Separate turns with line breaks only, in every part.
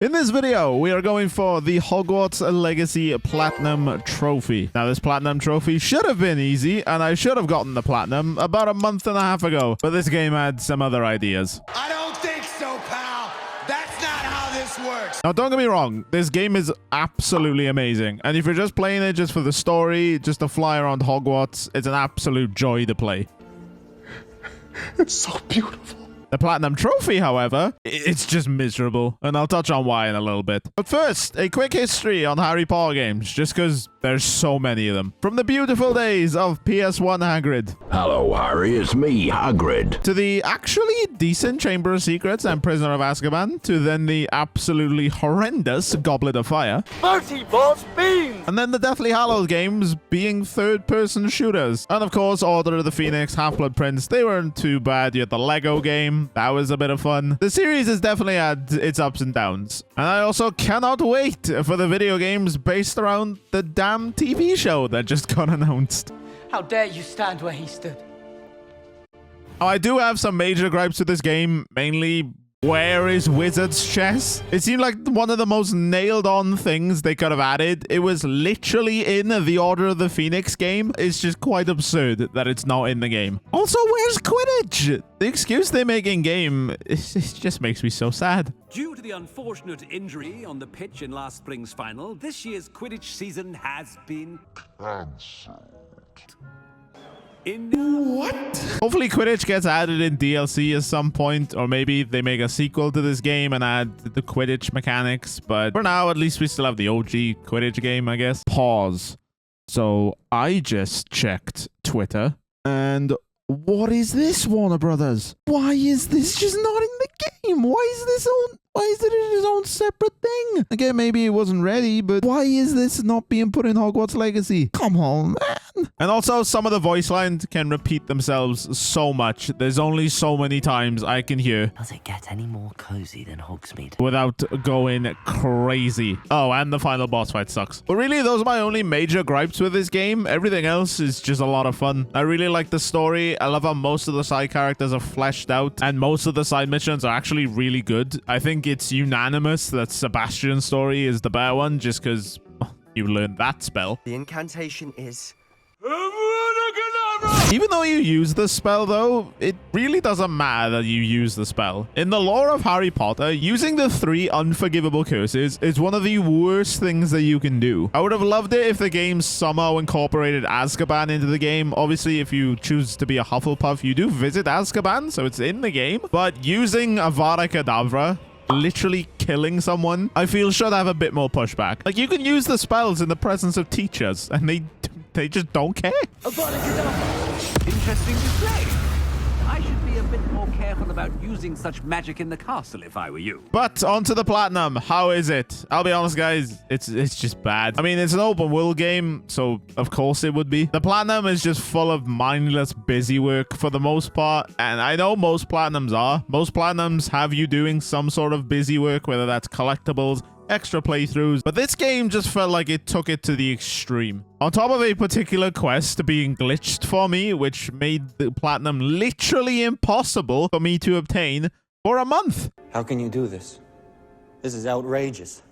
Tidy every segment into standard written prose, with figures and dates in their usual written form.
In this video, we are going for the Hogwarts Legacy Platinum Trophy. Now, this Platinum Trophy should have been easy, and I should have gotten the Platinum about a month and a half ago, but this game had some other ideas.
I don't think so, pal. That's not how this works.
Now, don't get me wrong, this game is absolutely amazing, and if you're just playing it just for the story, just to fly around Hogwarts, it's an absolute joy to play.
It's so beautiful.
The Platinum Trophy, however, it's just miserable, and I'll touch on why in a little bit. But first, a quick history on Harry Potter games, just because there's so many of them. From the beautiful days of PS1 Hagrid.
Hello, Harry, it's me, Hagrid.
To the actually decent Chamber of Secrets and Prisoner of Azkaban, to then the absolutely horrendous Goblet of Fire.
30 balls beans!
And then the Deathly Hallows games being third-person shooters. And of course, Order of the Phoenix, Half-Blood Prince, they weren't too bad. You had the Lego game. That was a bit of fun. The series has definitely had its ups and downs. And I also cannot wait for the video games based around the damn TV show that just got announced.
How dare you stand where he stood?
Oh, I do have some major gripes with this game, mainly where is Wizard's chess? It seemed like one of the most nailed-on things they could have added. It was literally in the Order of the Phoenix game. It's just quite absurd that it's not in the game. Also, where's Quidditch? The excuse they make in-game, it just makes me so sad.
Due to the unfortunate injury on the pitch in last spring's final, this year's Quidditch season has been cancelled.
What? Hopefully Quidditch gets added in DLC at some point, or maybe they make a sequel to this game and add the Quidditch mechanics, but for now, at least we still have the OG Quidditch game, I guess. Pause. So I just checked Twitter, and what is this, Warner Brothers? Why is this just not in the game? Why is it its own separate thing? Again, maybe it wasn't ready, but why is this not being put in Hogwarts Legacy? Come on, man. And also, some of the voice lines can repeat themselves so much. There's only so many times I can hear.
Does it get any more cozy than Hogsmeade?
Without going crazy. Oh, and the final boss fight sucks. But really, those are my only major gripes with this game. Everything else is just a lot of fun. I really like the story. I love how most of the side characters are fleshed out, and most of the side missions are actually really good. I think it's unanimous that Sebastian's story is the better one, just because you learned that spell.
The incantation is...
Even though you use the spell, though, it really doesn't matter that you use the spell. In the lore of Harry Potter, using the 3 unforgivable curses is one of the worst things that you can do. I would have loved it if the game somehow incorporated Azkaban into the game. Obviously, if you choose to be a Hufflepuff, you do visit Azkaban, so it's in the game. But using Avada Kedavra, literally killing someone, I feel should have a bit more pushback. Like, you can use the spells in the presence of teachers, and they just don't care.
Interesting display. I should be a bit more careful about using such magic in the castle if I were you.
But onto the Platinum. How is it? I'll be honest, guys. It's just bad. I mean, it's an open world game, so of course it would be. The Platinum is just full of mindless busy work for the most part, and I know most Platinums are. Most Platinums have you doing some sort of busy work, whether that's collectibles, extra playthroughs, but this game just felt like it took it to the extreme. On top of a particular quest being glitched for me, which made the Platinum literally impossible for me to obtain for a month.
How can you do this? This is outrageous.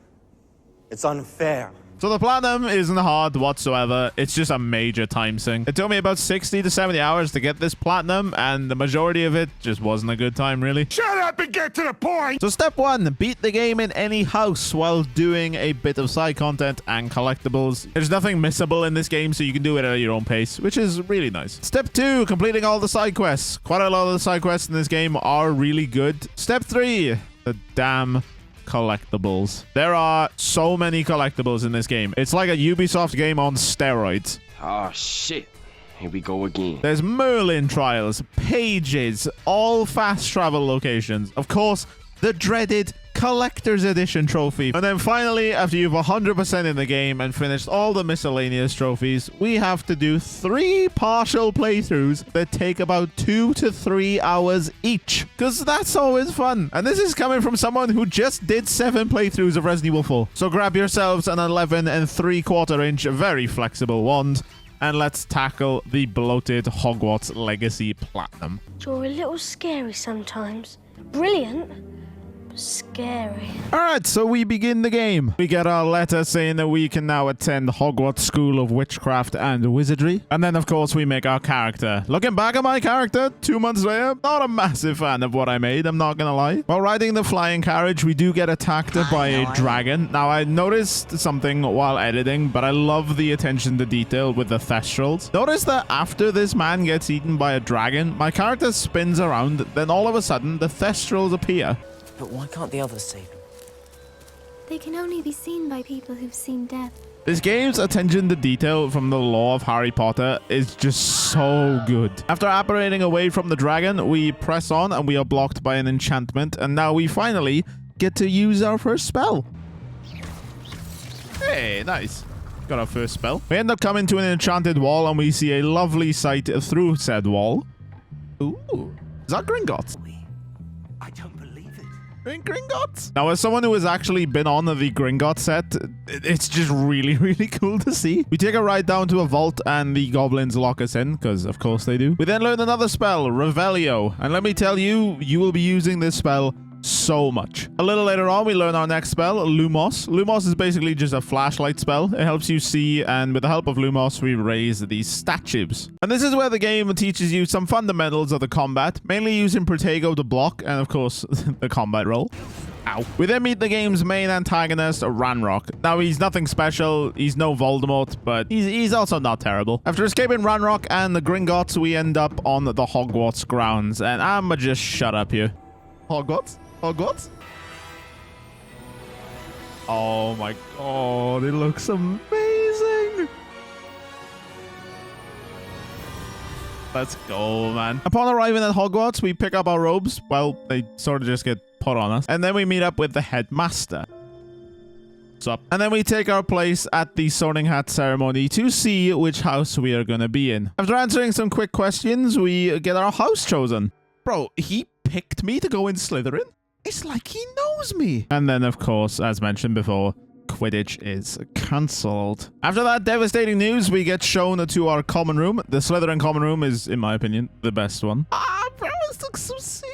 It's unfair.
So the Platinum isn't hard whatsoever. It's just a major time sink. It took me about 60 to 70 hours to get this Platinum, and the majority of it just wasn't a good time, really.
Shut up and get to the point.
So step 1, beat the game in any house while doing a bit of side content and collectibles. There's nothing missable in this game, so you can do it at your own pace, which is really nice. Step 2, completing all the side quests. Quite a lot of the side quests in this game are really good. Step 3, the damn collectibles. There are so many collectibles in this game. It's like a Ubisoft game on steroids.
Oh shit, here we go again.
There's Merlin Trials, pages, all fast travel locations. Of course, the dreaded Collector's Edition trophy. And then finally, after you've 100% in the game and finished all the miscellaneous trophies, we have to do 3 partial playthroughs that take about 2 to 3 hours each. Because that's always fun. And this is coming from someone who just did 7 playthroughs of Resident Evil 4. So grab yourselves an 11 3/4 inch very flexible wand, and let's tackle the bloated Hogwarts Legacy Platinum.
You're a little scary sometimes. Brilliant. scary.
All right, so we begin the game. We get our letter saying that we can now attend Hogwarts School of Witchcraft and Wizardry. And then, of course, we make our character. Looking back at my character, 2 months later, not a massive fan of what I made, I'm not gonna lie. While riding the flying carriage, we do get attacked by a dragon. Now, I noticed something while editing, but I love the attention to detail with the thestrals. Notice that after this man gets eaten by a dragon, my character spins around, then all of a sudden, the thestrals appear.
But why can't the others see them?
They can only be seen by people who've seen death.
This game's attention to detail from the lore of Harry Potter is just so good. After apparating away from the dragon, we press on and we are blocked by an enchantment, and now we finally get to use our first spell. Hey, nice. Got our first spell. We end up coming to an enchanted wall and we see a lovely sight through said wall. Ooh, is that Gringotts?
I don't believe it.
Gringotts. Now, as someone who has actually been on the Gringotts set, it's just really, really cool to see. We take a ride down to a vault and the goblins lock us in, because of course they do. We then learn another spell, Revelio. And let me tell you, you will be using this spell so much. A little later on, we learn our next spell, Lumos. Lumos is basically just a flashlight spell. It helps you see, and with the help of Lumos, we raise these statues. And this is where the game teaches you some fundamentals of the combat, mainly using Protego to block, and of course, the combat roll. Ow. We then meet the game's main antagonist, Ranrock. Now, he's nothing special. He's no Voldemort, but he's also not terrible. After escaping Ranrock and the Gringotts, we end up on the Hogwarts grounds, and I'ma just shut up here. Hogwarts? Hogwarts? Oh my god, it looks amazing. Let's go, man. Upon arriving at Hogwarts, we pick up our robes. Well, they sort of just get put on us. And then we meet up with the headmaster. What's up? And then we take our place at the Sorting Hat ceremony to see which house we are going to be in. After answering some quick questions, we get our house chosen. Bro, he picked me to go in Slytherin? It's like he knows me. And then, of course, as mentioned before, Quidditch is cancelled. After that devastating news, we get shown to our common room. The Slytherin common room is, in my opinion, the best one. Ah, bro, this looks so sick.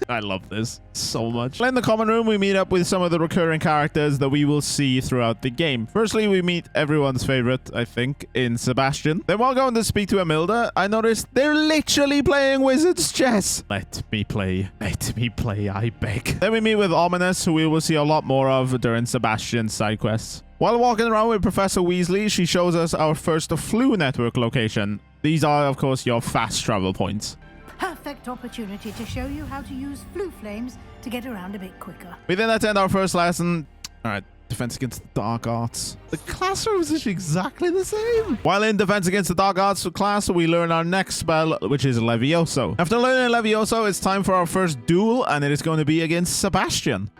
I love this so much. In the common room, we meet up with some of the recurring characters that we will see throughout the game. Firstly, we meet everyone's favorite, I think, in Sebastian. Then while going to speak to Emilda, I noticed they're literally playing Wizard's Chess. Let me play, I beg. Then we meet with Ominous, who we will see a lot more of during Sebastian's side quests. While walking around with Professor Weasley, she shows us our first Flu Network location. These are, of course, your fast travel points.
Perfect opportunity to show you how to use Flu Flames to get around a bit quicker.
We then attend our first lesson. All right, Defense Against the Dark Arts. The classroom is exactly the same. While in Defense Against the Dark Arts class, we learn our next spell, which is Levioso. After learning Levioso, it's time for our first duel, and it is going to be against Sebastian.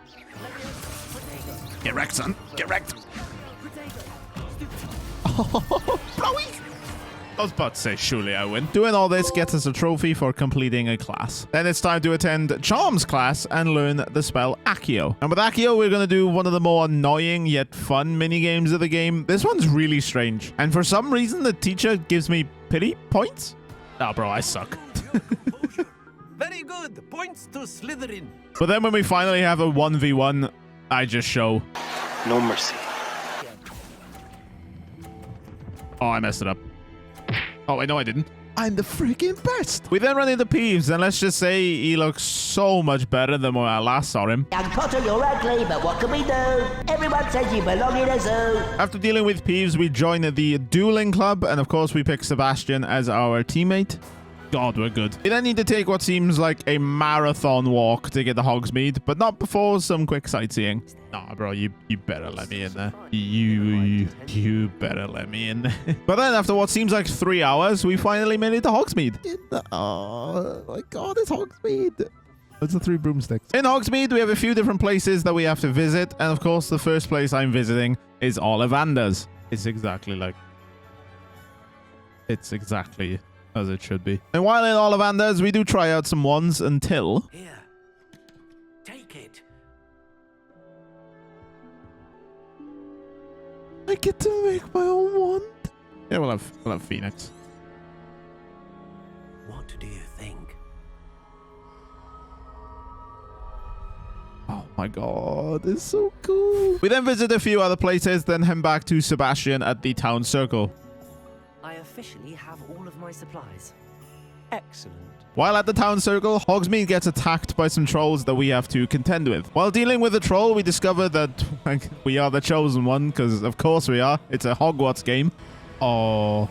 Get wrecked, son. Get wrecked. Oh, blowy. I was about to say, surely I win. Doing all this gets us a trophy for completing a class. Then it's time to attend Charms class and learn the spell Accio. And with Accio, we're going to do one of the more annoying yet fun mini games of the game. This one's really strange. And for some reason, the teacher gives me pity points. Oh, bro, I suck.
Very good. Points to Slytherin.
But then when we finally have a 1v1, I just show.
No mercy.
Oh, I messed it up. Oh, wait, no, I didn't. I'm the freaking best. We then run into Peeves, and let's just say he looks so much better than when I last saw him.
Young Potter, you're ugly, but what can we do? Everyone says you belong in a zoo.
After dealing with Peeves, we join the dueling club, and of course, we pick Sebastian as our teammate. God, we're good. We then need to take what seems like a marathon walk to get to Hogsmeade, but not before some quick sightseeing. Nah, bro, you better let me in there. You better let me in there. But then after what seems like 3 hours, we finally made it to Hogsmeade. Oh my God, it's Hogsmeade. It's the Three Broomsticks. In Hogsmeade, we have a few different places that we have to visit. And of course, the first place I'm visiting is Ollivander's. It's exactly as it should be. And while in Ollivander's, we do try out some wands until...
Here, take it.
I get to make my own wand. Yeah, we'll have Phoenix.
What do you think?
Oh My god, it's so cool. We then visit a few other places, then head back to Sebastian at the town circle.
I officially have all of my supplies. Excellent.
While at the town circle, Hogsmeade gets attacked by some trolls that we have to contend with. While dealing with the troll, we discover that we are the chosen one, because of course we are. It's a Hogwarts game. Oh.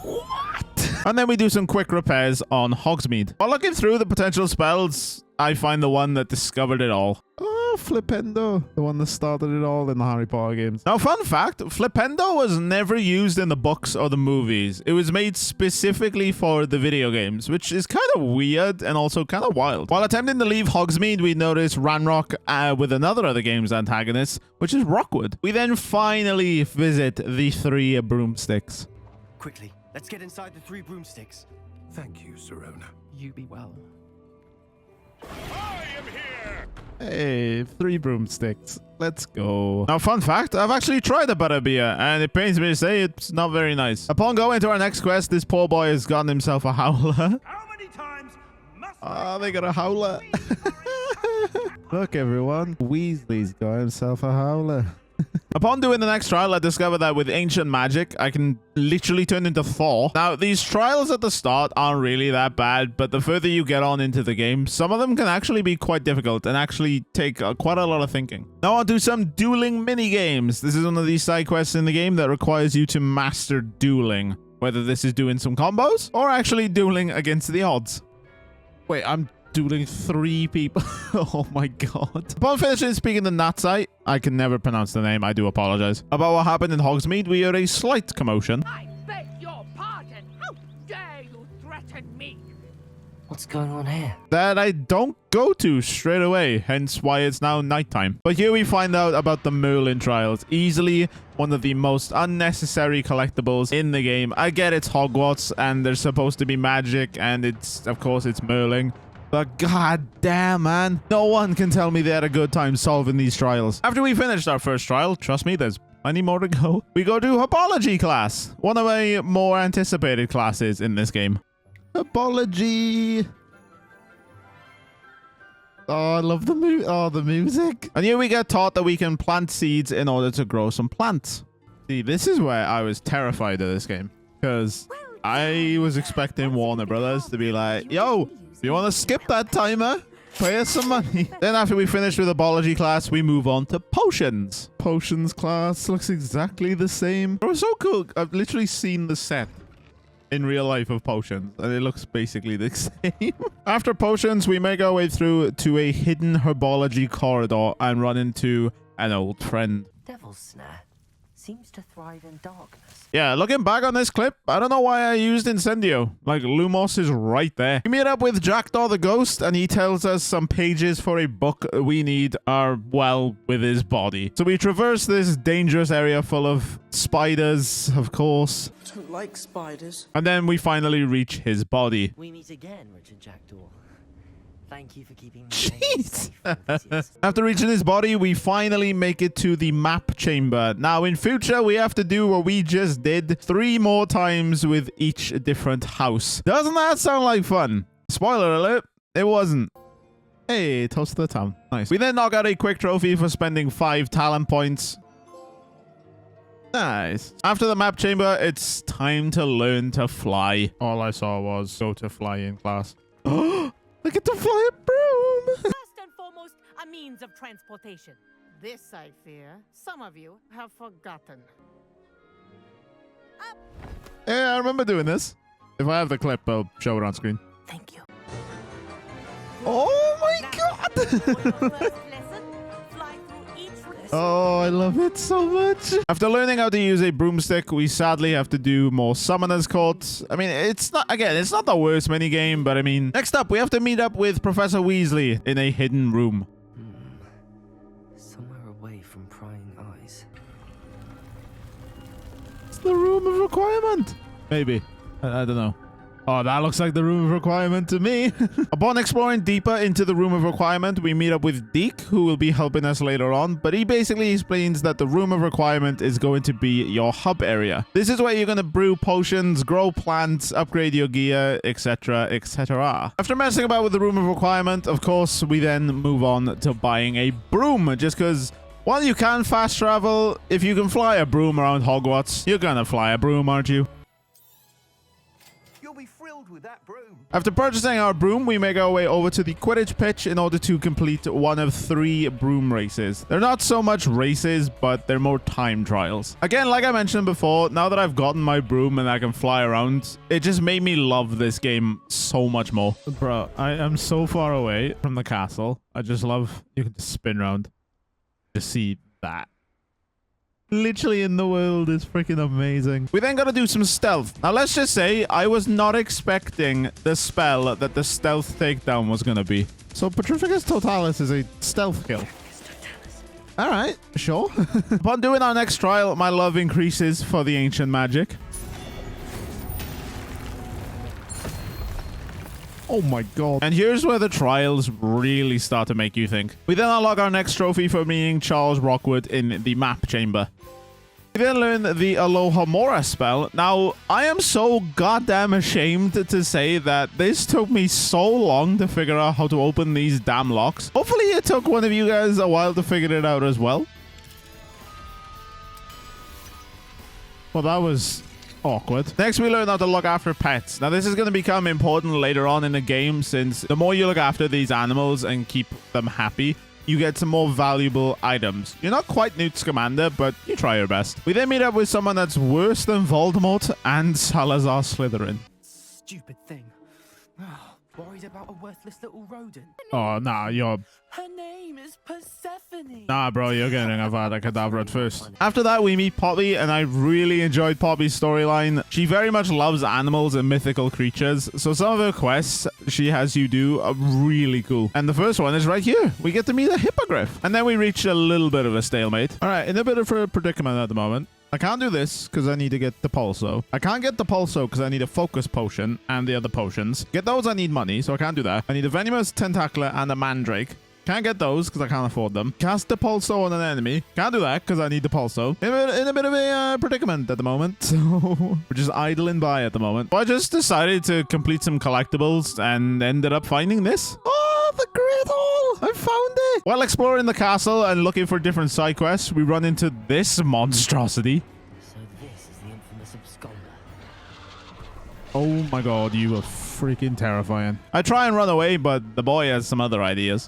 What? And then we do some quick repairs on Hogsmeade. While looking through the potential spells, I find the one that discovered it all. Oh, Flippendo. The one that started it all in the Harry Potter games. Now, fun fact, Flippendo was never used in the books or the movies. It was made specifically for the video games, which is kind of weird and also kind of wild. While attempting to leave Hogsmeade, we notice Ranrock with another of the game's antagonists, which is Rockwood. We then finally visit the Three Broomsticks.
Quickly, let's get inside the Three Broomsticks.
Thank you, Serona.
You be well.
I am here!
Hey, Three Broomsticks. Let's go. Now, fun fact, I've actually tried a butterbeer, and it pains me to say it's not very nice. Upon going to our next quest, this poor boy has gotten himself a howler.
How many times must
They got a howler. Look, everyone. Weasley's got himself a howler. Upon doing the next trial, I discovered that with ancient magic, I can literally turn into Thor. Now, these trials at the start aren't really that bad, but the further you get on into the game, some of them can actually be quite difficult and actually take quite a lot of thinking. Now, on to some dueling mini-games. This is one of these side quests in the game that requires you to master dueling, whether this is doing some combos or actually dueling against the odds. Wait, I'm dueling 3 people. Oh my god. Upon finishing speaking the Natsite, I can never pronounce the name, I do apologize, about what happened in Hogsmeade, we heard a slight commotion.
I beg your pardon. How dare you threaten me?
What's going on here?
That I don't go to straight away, hence why it's now nighttime. But here we find out about the Merlin Trials, easily one of the most unnecessary collectibles in the game. I get it's Hogwarts and there's supposed to be magic and it's, of course, it's Merlin. But god damn, man. No one can tell me they had a good time solving these trials. After we finished our first trial, trust me, there's plenty more to go. We go to Herbology class. One of my more anticipated classes in this game. Herbology. Oh, I love the music. And here we get taught that we can plant seeds in order to grow some plants. See, this is where I was terrified of this game. Because I was expecting Warner Brothers to be like, yo, you want to skip that timer? Pay us some money. Then after we finish with the Herbology class, we move on to Potions. Potions class looks exactly the same. It was so cool. I've literally seen the set in real life of Potions, and it looks basically the same. After Potions, we make our way through to a hidden Herbology Corridor and run into an old friend.
Devil's Snare seems to thrive in darkness.
Yeah, looking back on this clip, I don't know why I used Incendio. Like, Lumos is right there. We meet up with Jackdaw the Ghost, and he tells us some pages for a book we need are, well, with his body. So we traverse this dangerous area full of spiders, of course.
I don't like spiders.
And then we finally reach his body.
We meet again, Richard Jackdaw. Thank you for keeping me
Jeez.
safe.
After reaching his body, we finally make it to the map chamber. Now, in future, we have to do what we just did 3 more times with each different house. Doesn't that sound like fun? Spoiler alert, it wasn't. Hey, toast to the town. Nice. We then knock out a quick trophy for spending 5 talent points. Nice. After the map chamber, it's time to learn to fly. All I saw was go to fly in class. I get to fly a broom.
First and foremost, a means of transportation. This, I fear, some of you have forgotten.
Yeah, I remember doing this. If I have the clip, I'll show it on screen.
Thank you.
Oh my god! Oh, I love it so much. After learning how to use a broomstick, we sadly have to do more summoners courts. I mean, it's not the worst minigame, but I mean, next up, we have to meet up with Professor Weasley in a hidden room.
Somewhere away from prying eyes.
It's the room of requirement. Maybe. I don't know. Oh, that looks like the Room of Requirement to me. Upon exploring deeper into the Room of Requirement, we meet up with Deke, who will be helping us later on, but he basically explains that the Room of Requirement is going to be your hub area. This is where you're going to brew potions, grow plants, upgrade your gear, etc, etc. After messing about with the Room of Requirement, of course, we then move on to buying a broom, just because while you can fast travel, if you can fly a broom around Hogwarts, you're gonna fly a broom, aren't you?
You'll be thrilled with that broom.
After purchasing our broom, we make our way over to the Quidditch pitch in order to complete one of 3 broom races. They're not so much races, but they're more time trials. Again, like I mentioned before, now that I've gotten my broom and I can fly around, it just made me love this game so much more. Bro, I am so far away from the castle. I just love, you can just spin around. To see that. Literally in the world is freaking amazing. We then gotta do some stealth. Now let's just say I was not expecting the spell that the stealth takedown was gonna be. So Petrificus Totalis is a stealth kill. Alright, sure. Upon doing our next trial, my love increases for the ancient magic. Oh my god. And here's where the trials really start to make you think. We then unlock our next trophy for meeting Charles Rockwood in the map chamber. We then learn the Aloha Mora spell. Now, I am so goddamn ashamed to say that this took me so long to figure out how to open these damn locks. Hopefully it took one of you guys a while to figure it out as well. Well, that was awkward. Next, we learn how to look after pets. Now, this is going to become important later on in the game, since the more you look after these animals and keep them happy, you get some more valuable items. You're not quite Newt Scamander, but you try your best. We then meet up with someone that's worse than Voldemort and Salazar Slytherin.
Stupid thing. Worried about a worthless little rodent.
Oh, nah, you're...
Her name is Persephone.
Nah, bro, you're getting Avada Kedavra at first. After that, we meet Poppy, and I really enjoyed Poppy's storyline. She very much loves animals and mythical creatures, so some of her quests she has you do are really cool. And the first one is right here. We get to meet a hippogriff. And then we reach a little bit of a stalemate. All right, in a bit of a predicament at the moment. I can't do this because I need to get the pulso. I can't get the pulso because I need a focus potion and the other potions. Get those, I need money, so I can't do that. I need a venomous tentacler and a mandrake. Can't get those because I can't afford them. Cast the pulso on an enemy. Can't do that because I need the pulso. In a bit of a predicament at the moment. So we're just idling by at the moment. So I just decided to complete some collectibles and ended up finding this. Oh, the Great Hall! I found it! While exploring the castle and looking for different side quests, we run into this monstrosity.
So this is the infamous absconder.
Oh my god, you are freaking terrifying. I try and run away, but the boy has some other ideas.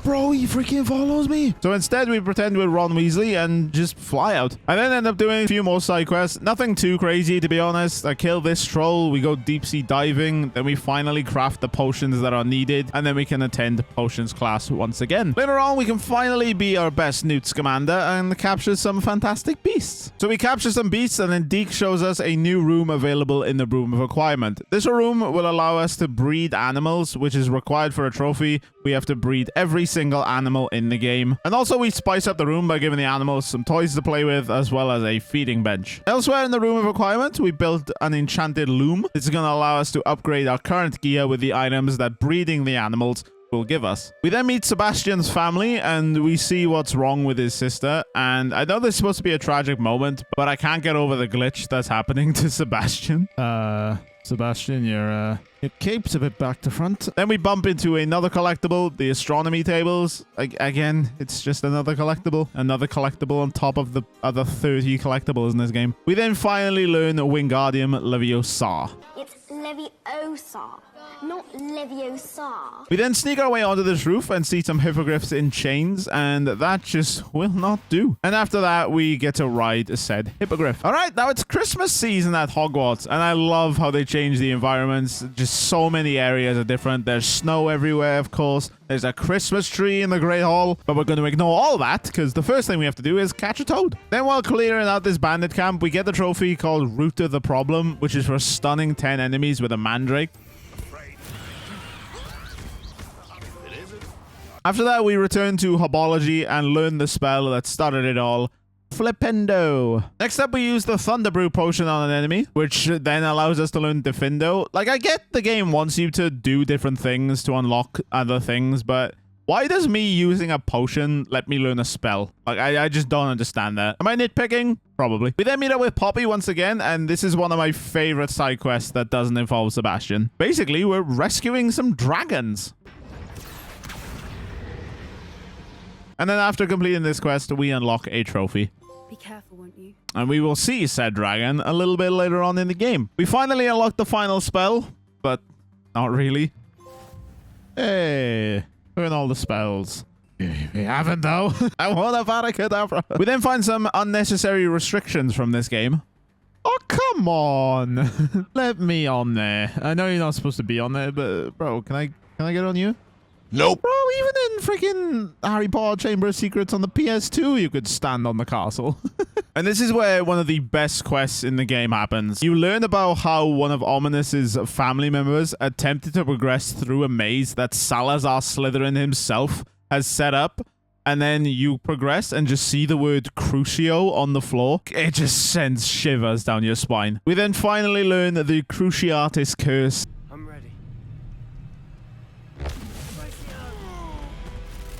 Bro, he freaking follows me. So instead, we pretend we're Ron Weasley and just fly out. I then end up doing a few more side quests. Nothing too crazy, to be honest. I kill this troll. We go deep sea diving. Then we finally craft the potions that are needed. And then we can attend potions class once again. Later on, we can finally be our best Newt Scamander and capture some fantastic beasts. So we capture some beasts, and then Deke shows us a new room available in the Room of Requirement. This room will allow us to breed animals, which is required for a trophy. We have to breed every single animal in the game. And also we spice up the room by giving the animals some toys to play with, as well as a feeding bench. Elsewhere in the Room of Requirement, we built an Enchanted Loom. This is going to allow us to upgrade our current gear with the items that breeding the animals will give us. We then meet Sebastian's family and we see what's wrong with his sister. And I know this is supposed to be a tragic moment, but I can't get over the glitch that's happening to Sebastian. Sebastian, your cape's a bit back to front. Then we bump into another collectible, the Astronomy Tables. Again, it's just another collectible. Another collectible on top of the other 30 collectibles in this game. We then finally learn Wingardium Leviosa.
It's Leviosa, not Leviosa.
We then sneak our way onto this roof and see some hippogriffs in chains, and that just will not do. And after that, we get to ride said hippogriff. All right, now it's Christmas season at Hogwarts, and I love how they change the environments. Just so many areas are different. There's snow everywhere, of course. There's a Christmas tree in the Great Hall, but we're going to ignore all that because the first thing we have to do is catch a toad. Then while clearing out this bandit camp, we get the trophy called Root of the Problem, which is for stunning 10 enemies with a mandrake. After that, we return to Herbology and learn the spell that started it all, Flippendo. Next up, we use the Thunder Brew potion on an enemy, which then allows us to learn Defendo. Like, I get the game wants you to do different things to unlock other things, but why does me using a potion let me learn a spell? Like, I just don't understand that. Am I nitpicking? Probably. We then meet up with Poppy once again, and this is one of my favorite side quests that doesn't involve Sebastian. Basically, we're rescuing some dragons. And then after completing this quest, we unlock a trophy.
Be careful, won't you?
And we will see said dragon a little bit later on in the game. We finally unlocked the final spell, but not really. Hey, learn all the spells. We haven't though. I want a Varicadabra. We then find some unnecessary restrictions from this game. Oh, come on. Let me on there. I know you're not supposed to be on there, but bro, can I get on you?
Nope.
Bro, even in freaking Harry Potter Chamber of Secrets on the PS2, you could stand on the castle. And this is where one of the best quests in the game happens. You learn about how one of Ominous's family members attempted to progress through a maze that Salazar Slytherin himself has set up. And then you progress and just see the word Crucio on the floor. It just sends shivers down your spine. We then finally learn the Cruciatus Curse.
I'm ready.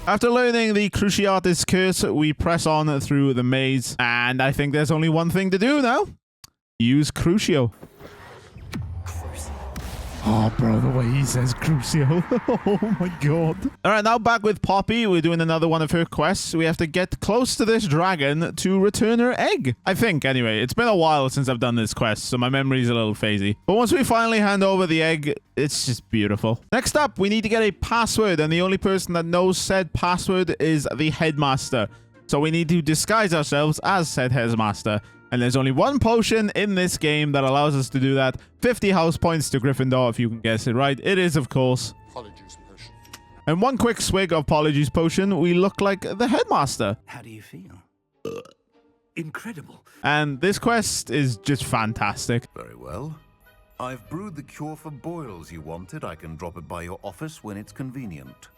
After learning the Cruciatus Curse, we press on through the maze. And I think there's only one thing to do now. Use Crucio. Oh, bro, the way he says Crucio. Oh, my God. All right, now back with Poppy. We're doing another one of her quests. We have to get close to this dragon to return her egg. I think, anyway. It's been a while since I've done this quest, so my memory's a little phasey. But once we finally hand over the egg, it's just beautiful. Next up, we need to get a password, and the only person that knows said password is the headmaster. So we need to disguise ourselves as said headmaster. And there's only one potion in this game that allows us to do that. 50 house points to Gryffindor, if you can guess it right. It is, of course,
Polyjuice potion.
And one quick swig of Polyjuice potion, we look like the headmaster.
How do you feel? Incredible.
And this quest is just fantastic.
Very well. I've brewed the cure for boils you wanted. I can drop it by your office when it's convenient.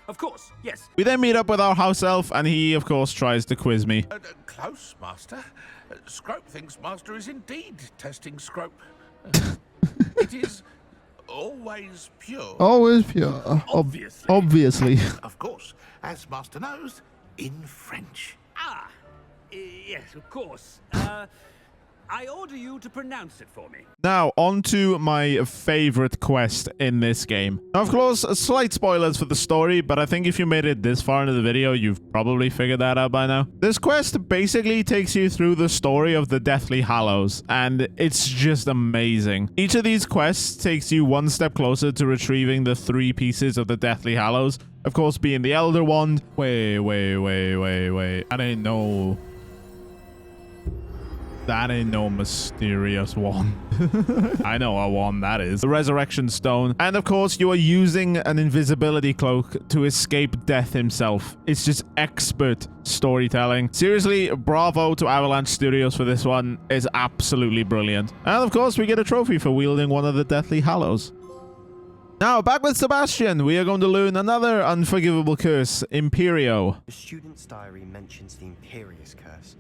Of course, yes.
We then meet up with our house elf, and he, of course, tries to quiz me.
Close, Master. Scrope thinks Master is indeed testing Scrope. It is always pure.
Always pure. Obviously.
Of course, as Master knows, in French.
Ah, yes, of course. I order you to pronounce it for me.
Now, on to my favorite quest in this game. Now, of course, slight spoilers for the story, but I think if you made it this far into the video, you've probably figured that out by now. This quest basically takes you through the story of the Deathly Hallows, and it's just amazing. Each of these quests takes you one step closer to retrieving the 3 pieces of the Deathly Hallows. Of course, being the Elder Wand. Wait. I didn't know. That ain't no mysterious wand. I know what wand that is. The Resurrection Stone. And of course, you are using an invisibility cloak to escape death himself. It's just expert storytelling. Seriously, bravo to Avalanche Studios for this one. It's absolutely brilliant. And of course, we get a trophy for wielding one of the Deathly Hallows. Now, back with Sebastian, we are going to learn another unforgivable curse, Imperio.
The student's diary mentions the Imperious Curse.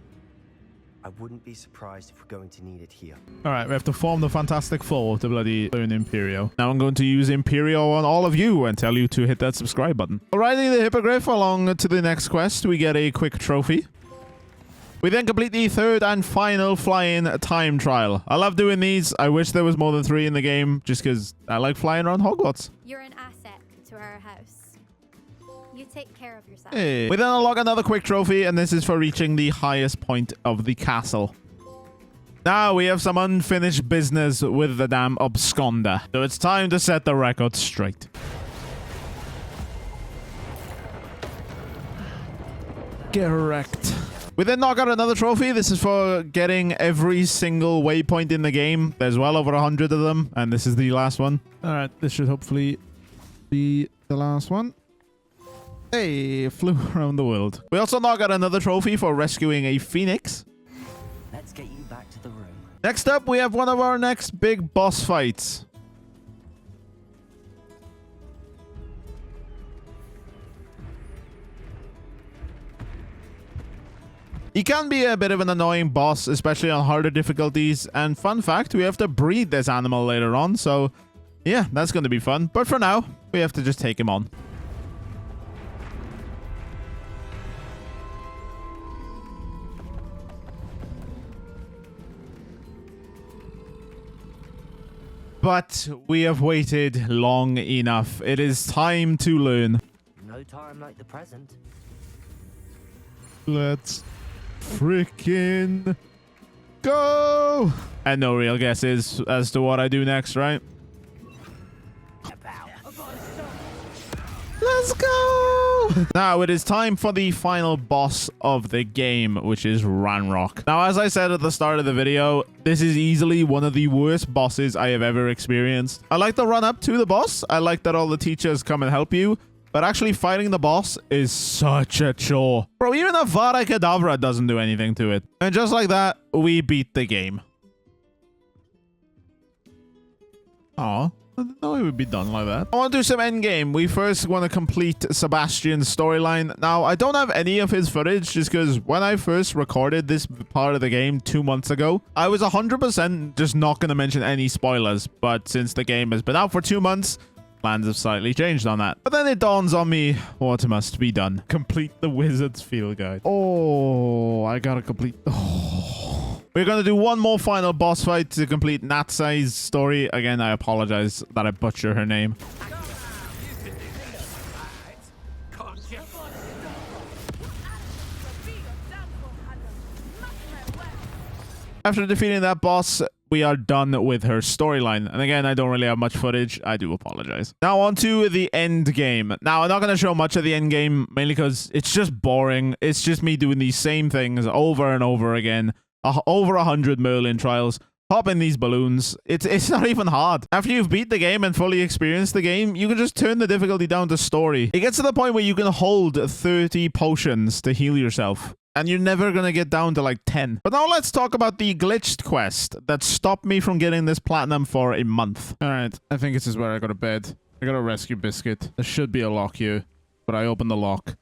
I wouldn't be surprised if we're going to need it here.
All right, we have to form the Fantastic Four to bloody learn Imperio. Now I'm going to use Imperio on all of you and tell you to hit that subscribe button. Riding the Hippogriff along to the next quest, we get a quick trophy. We then complete the 3rd and final flying time trial. I love doing these. I wish there was more than 3 in the game, just because I like flying around Hogwarts.
You're an asset to our house. You take care of yourself.
Hey. We then unlock another quick trophy, and this is for reaching the highest point of the castle. Now we have some unfinished business with the damn absconder. So it's time to set the record straight. Get wrecked. We then knock out another trophy. This is for getting every single waypoint in the game. There's well over 100 of them, and this is the last one. All right, this should hopefully be the last one. Hey, flew around the world. We also now got another trophy for rescuing a phoenix.
Let's get you back to the room.
Next up, we have one of our next big boss fights. He can be a bit of an annoying boss, especially on harder difficulties. And fun fact, we have to breed this animal later on. So yeah, that's going to be fun. But for now, we have to just take him on. But we have waited long enough. It is time to learn.
No time like the present.
Let's freaking go! And no real guesses as to what I do next, right? Let's go! Now it is time for the final boss of the game, which is Ranrock. Now, as I said at the start of the video, this is easily one of the worst bosses I have ever experienced. I like the run up to the boss. I like that all the teachers come and help you. But actually fighting the boss is such a chore. Bro, even a Vada Kedavra doesn't do anything to it. And just like that, we beat the game. Aw. I didn't know it would be done like that. I want to do some endgame. We first want to complete Sebastian's storyline. Now, I don't have any of his footage just because when I first recorded this part of the game 2 months ago, I was 100% just not going to mention any spoilers. But since the game has been out for 2 months, plans have slightly changed on that. But then it dawns on me what must be done. Complete the Wizard's Field Guide. Oh, I gotta complete... Oh. We're gonna do one more final boss fight to complete Natsai's story. Again, I apologize that I butcher her name. After defeating that boss, we are done with her storyline. And again, I don't really have much footage. I do apologize. Now on to the end game. Now, I'm not going to show much of the end game, mainly because it's just boring. It's just me doing these same things over and over again. Over 100 Merlin Trials. Popping these balloons. It's not even hard. After you've beat the game and fully experienced the game, you can just turn the difficulty down to story. It gets to the point where you can hold 30 potions to heal yourself. And you're never going to get down to like 10. But now let's talk about the glitched quest that stopped me from getting this platinum for a month. All right, I think this is where I go to bed. I got to rescue Biscuit. There should be a lock here, but I opened the lock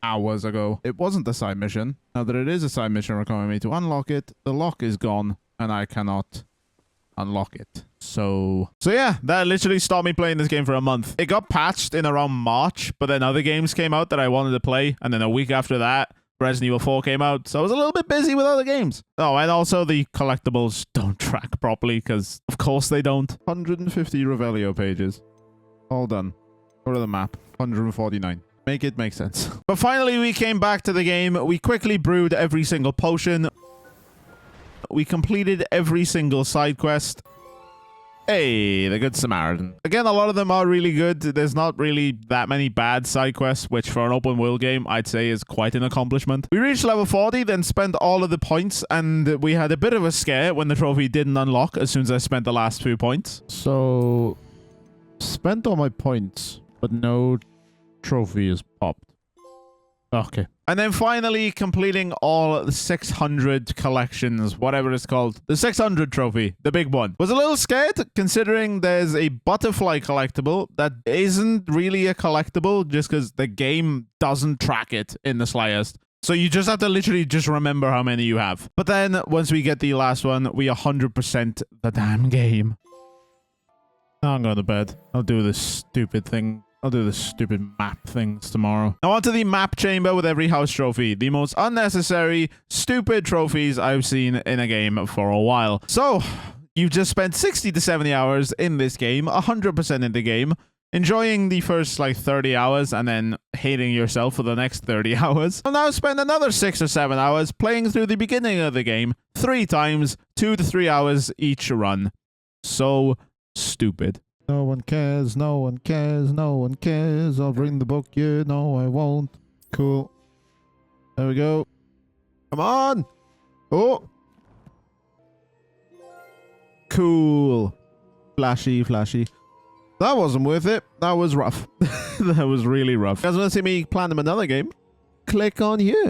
hours ago. It wasn't the side mission. Now that it is a side mission requiring me to unlock it, the lock is gone and I cannot unlock it. So yeah, that literally stopped me playing this game for a month. It got patched in around March, but then other games came out that I wanted to play. And then a week after that, Resident Evil 4 came out, so I was a little bit busy with other games. Oh, and also the collectibles don't track properly, because of course they don't. 150 Revelio pages. All done. Go to the map. 149. Make it make sense. But finally, we came back to the game. We quickly brewed every single potion. We completed every single side quest. Hey, the Good Samaritan. Again, a lot of them are really good. There's not really that many bad side quests, which for an open world game, I'd say is quite an accomplishment. We reached level 40, then spent all of the points, and we had a bit of a scare when the trophy didn't unlock as soon as I spent the last few points. So, spent all my points, but no trophy is popped. Okay. And then finally completing all the 600 collections, whatever it's called. The 600 trophy, the big one. Was a little scared considering there's a butterfly collectible that isn't really a collectible just because the game doesn't track it in the slightest. So you just have to literally just remember how many you have. But then once we get the last one, we 100% the damn game. Now I'm going to bed. I'll do this stupid thing. I'll do the stupid map things tomorrow. Now on to the map chamber with every house trophy. The most unnecessary, stupid trophies I've seen in a game for a while. So, you've just spent 60 to 70 hours in this game, 100% in the game, enjoying the first like 30 hours and then hating yourself for the next 30 hours. I'll now spend another 6 or 7 hours playing through the beginning of the game 3 times, 2 to 3 hours each run. So stupid. No one cares, no one cares, no one cares. I'll bring the book, yeah, no I won't. Cool. There we go. Come on! Oh! Cool. Flashy, flashy. That wasn't worth it. That was rough. That was really rough. You guys want to see me platinum another game? Click on here.